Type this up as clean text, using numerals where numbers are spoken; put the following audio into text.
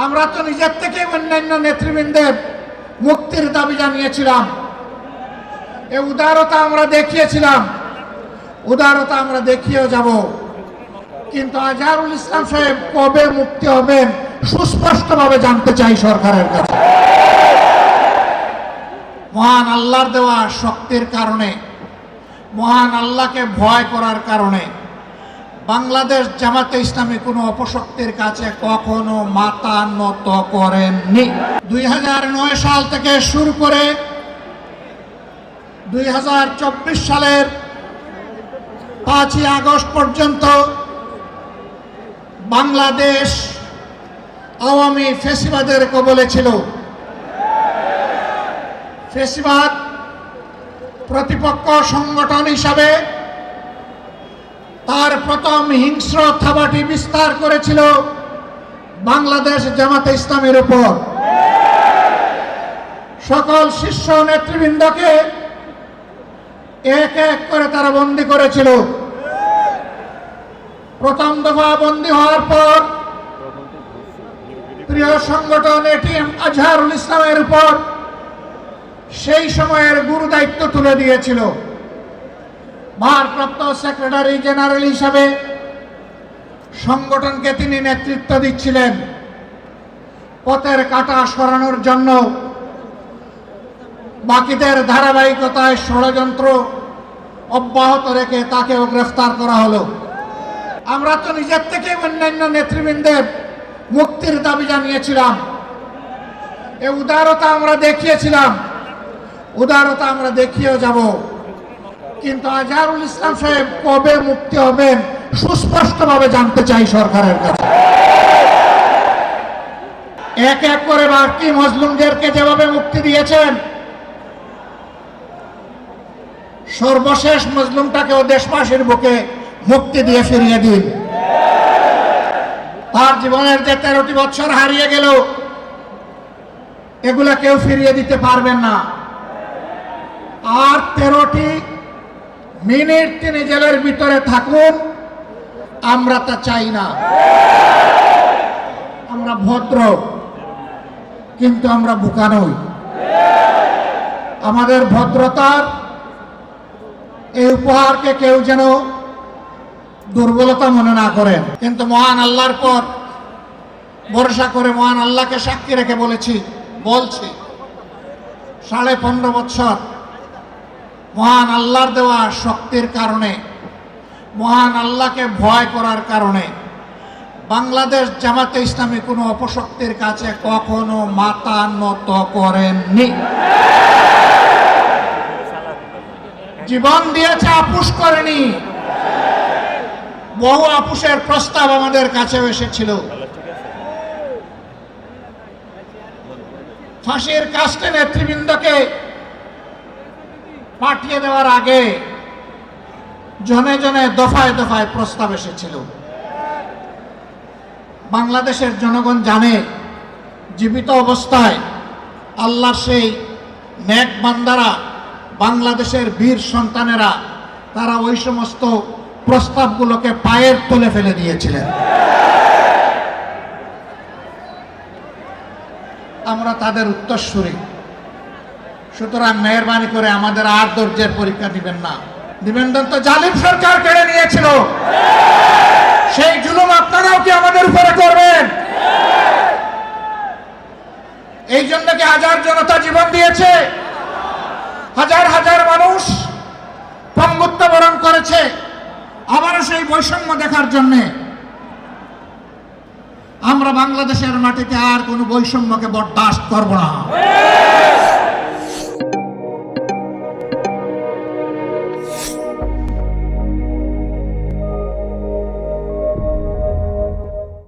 আমরা তো নিজের থেকে অন্যান্য নেতৃবৃন্দের মুক্তির দাবি জানিয়েছিলাম, এই উদারতা আমরা দেখিয়েছিলাম, উদারতা আমরা দেখিয়েও যাব। কিন্তু আজহারুল ইসলাম সাহেব কবে মুক্তি হবেন সুস্পষ্টভাবে জানতে চাই সরকারের কাছে। মহান আল্লাহর দেওয়া শক্তির কারণে, মহান আল্লাহকে ভয় করার কারণে বাংলাদেশ জামাতে ইসলামী কোনো অপশক্তির কাছে কখনো মাথা নত করেননি। 2009 সাল থেকে শুরু করে 2024 সালের 5ই আগস্ট পর্যন্ত বাংলাদেশ আওয়ামী ফ্যাসিবাদের কবলে ছিল। ফ্যাসিবাদ প্রতিপক্ষ সংগঠন হিসাবে তার প্রথম হিংস্র থাবাটি বিস্তার করেছিল বাংলাদেশ জামাতে ইসলামের উপর। সকল শীর্ষ নেতৃবৃন্দকে এক এক করে তারা বন্দী করেছিল। প্রথম দফা বন্দী হওয়ার পর প্রিয় সংগঠন এটিএম আজহারুল ইসলামের উপর সেই সময়ের গুরু দায়িত্ব তুলে দিয়েছিল। ভারপ্রাপ্ত সেক্রেটারি জেনারেল হিসাবে সংগঠনকে তিনি নেতৃত্ব দিচ্ছিলেন। পথের কাঁটা সরানোর জন্য বাকিদের ধারাবাহিকতায় ষড়যন্ত্র অব্যাহত রেখে তাকেও গ্রেফতার করা হলো। আমরা তো নিজের থেকে অন্যান্য নেতৃবৃন্দের মুক্তির দাবি জানিয়েছিলাম, এই উদারতা আমরা দেখিয়েছিলাম, উদারতা আমরা দেখিয়েও যাব। কিন্তু আজহারুল ইসলাম সাহেব কবে মুক্তি হবেন সুস্পষ্টভাবে জানতে চাই সরকারের কাছে। এক এক করে বাকি মজলুমদেরকে যেভাবে মুক্তি দিয়েছেন, সর্বশেষ মজলুমটাকেও দেশবাসীর বুকে মুক্তি দিয়ে ফিরিয়ে দিন। তার জীবনের যে 13টি বছর হারিয়ে গেল, এগুলা কেউ ফিরিয়ে দিতে পারবেন না। আর 13টি মিনিট তিনি জেলের ভিতরে থাকুন, আমরা তা চাই না। আমরা ভদ্র, কিন্তু আমরা বোকা নই। আমাদের ভদ্রতার এই উপহারকে কেউ যেন দুর্বলতা মনে না করেন। কিন্তু মহান আল্লাহর পর ভরসা করে মহান আল্লাহকে সাক্ষী রেখে বলছি 15.5 বছর মহান আল্লাহর দেওয়া শক্তির কারণে, মহান আল্লাহকে ভয় করার কারণে বাংলাদেশ জামাতে ইসলামী কোনো অপশক্তির কাছে কখনো মাথা নত করেননি। জীবন দিয়েছে, আপুস করেনি। বহু আপুসের প্রস্তাব আমাদের কাছেও এসেছিল। ফাঁসির কাস্টে নেতৃবৃন্দকে পাঠিয়ে দেওয়ার আগে জনে জনে দফায় দফায় প্রস্তাব এসেছিল। বাংলাদেশের জনগণ জানে, জীবিত অবস্থায় আল্লাহর সেই নেক বান্দারা, বাংলাদেশের বীর সন্তানেরা, তারা ওই সমস্ত প্রস্তাবগুলোকে পায়ের তলে ফেলে দিয়েছিলেন। আমরা তাদের উত্তরসূরি। সুতরাং মেহরবানি করে আমাদের আর ধৈর্যের পরীক্ষা দিবেন না। দিবেন তো জালিম সরকার কেড়ে নিয়েছিল, সেই জুলুম আপনারাও কি আমাদের উপরে করবেন? এই জন্য কি হাজার জনতা জীবন দিয়েছে, হাজার হাজার মানুষ পঙ্গুত্ব বরণ করেছে আবারও সেই বৈষম্য দেখার জন্য? আমরা বাংলাদেশের মাটিতে আর কোনো বৈষম্যকে বরদাস্ত করব না।